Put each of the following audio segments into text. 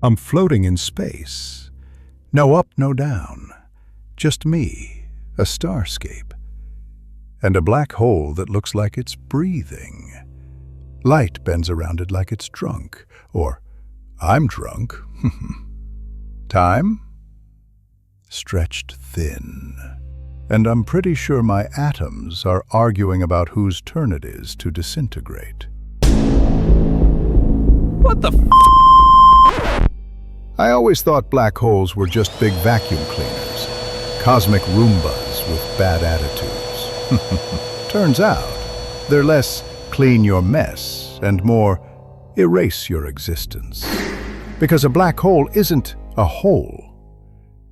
I'm floating in space. No up, no down. Just me, a starscape. And a black hole that looks like it's breathing. Light bends around it like it's drunk. Or, I'm drunk. Time? Stretched thin. And I'm pretty sure my atoms are arguing about whose turn it is to disintegrate. What the I always thought black holes were just big vacuum cleaners, cosmic Roombas with bad attitudes. Turns out, they're less clean your mess and more erase your existence. Because a black hole isn't a hole.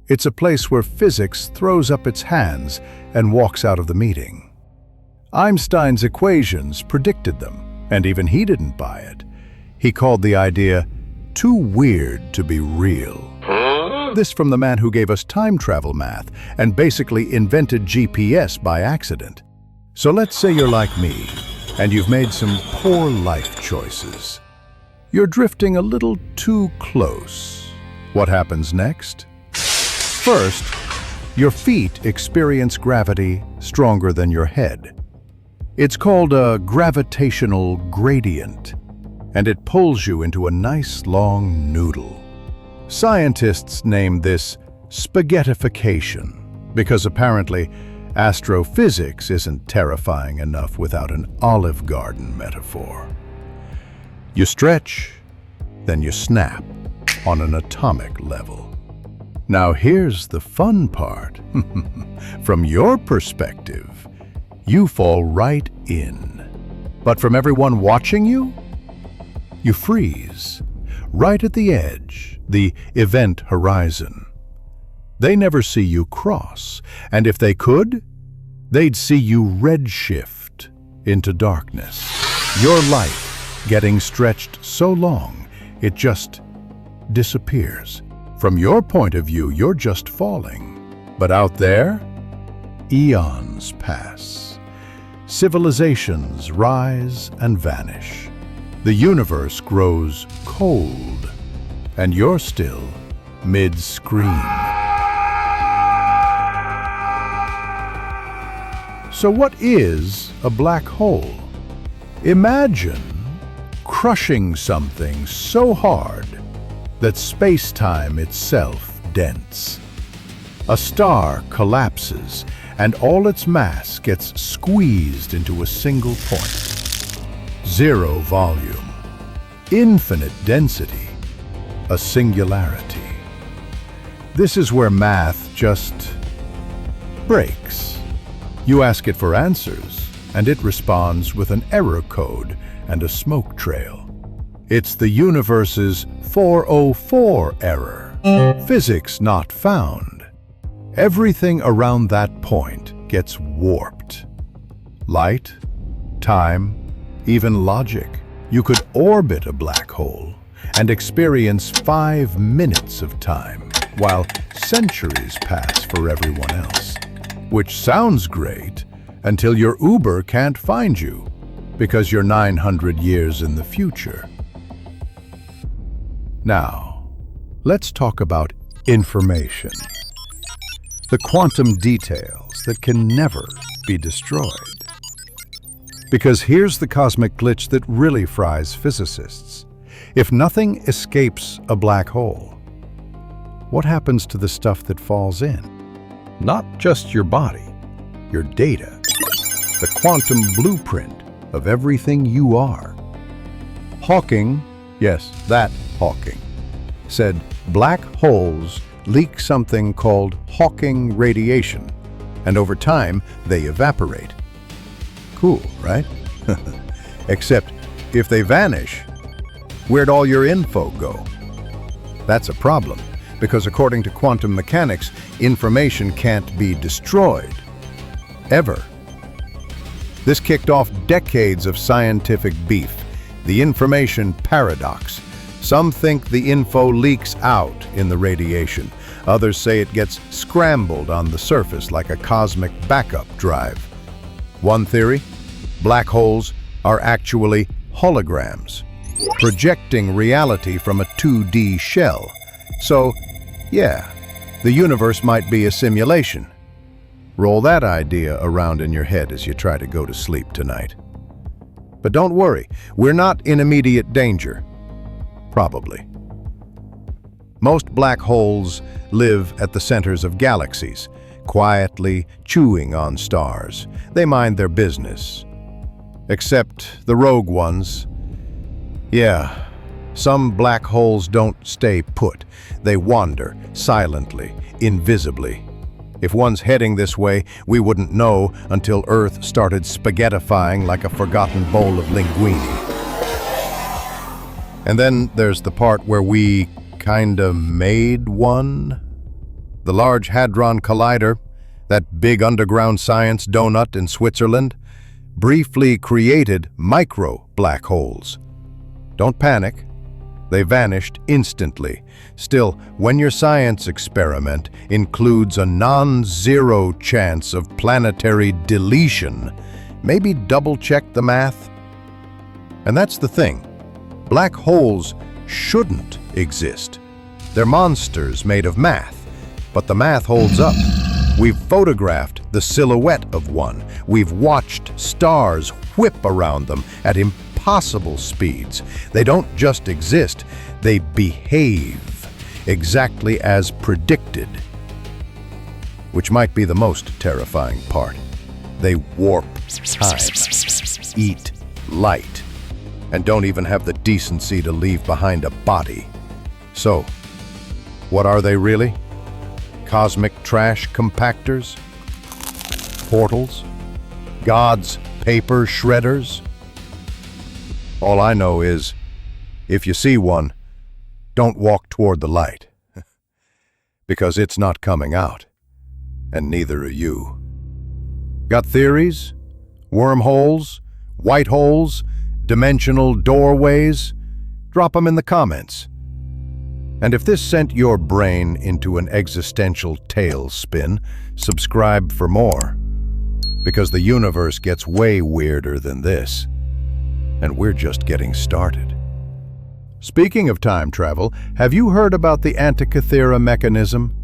It's a place where physics throws up its hands and walks out of the meeting. Einstein's equations predicted them, and even he didn't buy it. He called the idea too weird to be real. This from the man who gave us time travel math and basically invented GPS by accident. So let's say you're like me, and you've made some poor life choices. You're drifting a little too close. What happens next? First, your feet experience gravity stronger than your head. It's called a gravitational gradient, and it pulls you into a nice long noodle. Scientists name this spaghettification because apparently astrophysics isn't terrifying enough without an Olive Garden metaphor. You stretch, then you snap on an atomic level. Now here's the fun part. From your perspective, you fall right in. But from everyone watching you, you freeze, right at the edge, the event horizon. They never see you cross, and if they could, they'd see you redshift into darkness. Your life getting stretched so long, it just disappears. From your point of view, you're just falling. But out there, eons pass. Civilizations rise and vanish. The universe grows cold, and you're still mid-scream. So what is a black hole? Imagine crushing something so hard that space-time itself dents. A star collapses, and all its mass gets squeezed into a single point. Zero volume, infinite density, a singularity. This is where math just breaks. You ask it for answers, and it responds with an error code and a smoke trail. It's the universe's 404 error. Physics not found. Everything around that point gets warped. Light, time, even logic. You could orbit a black hole and experience 5 minutes of time, while centuries pass for everyone else. Which sounds great until your Uber can't find you because you're 900 years in the future. Now, let's talk about information. The quantum details that can never be destroyed. Because here's the cosmic glitch that really fries physicists. If nothing escapes a black hole, what happens to the stuff that falls in? Not just your body, your data, the quantum blueprint of everything you are. Hawking, yes, that Hawking, said black holes leak something called Hawking radiation, and over time they evaporate. Cool, right? Except if they vanish, where'd all your info go? That's a problem, because according to quantum mechanics, information can't be destroyed. Ever. This kicked off decades of scientific beef, the information paradox. Some think the info leaks out in the radiation. Others say it gets scrambled on the surface like a cosmic backup drive. One theory, black holes are actually holograms, projecting reality from a 2D shell. So, yeah, the universe might be a simulation. Roll that idea around in your head as you try to go to sleep tonight. But don't worry, we're not in immediate danger. Probably. Most black holes live at the centers of galaxies, quietly chewing on stars. They mind their business. Except the rogue ones. Yeah, some black holes don't stay put. They wander, silently, invisibly. If one's heading this way, we wouldn't know until Earth started spaghettifying like a forgotten bowl of linguine. And then there's the part where we kinda made one. The Large Hadron Collider, that big underground science donut in Switzerland, briefly created micro-black holes. Don't panic. They vanished instantly. Still, when your science experiment includes a non-zero chance of planetary deletion, maybe double-check the math. And that's the thing. Black holes shouldn't exist. They're monsters made of math, but the math holds up. We've photographed the silhouette of one. We've watched stars whip around them at impossible speeds. They don't just exist, they behave exactly as predicted. Which might be the most terrifying part. They warp time, eat light, and don't even have the decency to leave behind a body. So, what are they really? Cosmic trash compactors? Portals? God's paper shredders? All I know is, if you see one, don't walk toward the light. Because it's not coming out. And neither are you. Got theories? Wormholes? White holes? Dimensional doorways? Drop them in the comments. And if this sent your brain into an existential tailspin, subscribe for more. Because the universe gets way weirder than this. And we're just getting started. Speaking of time travel, have you heard about the Antikythera mechanism?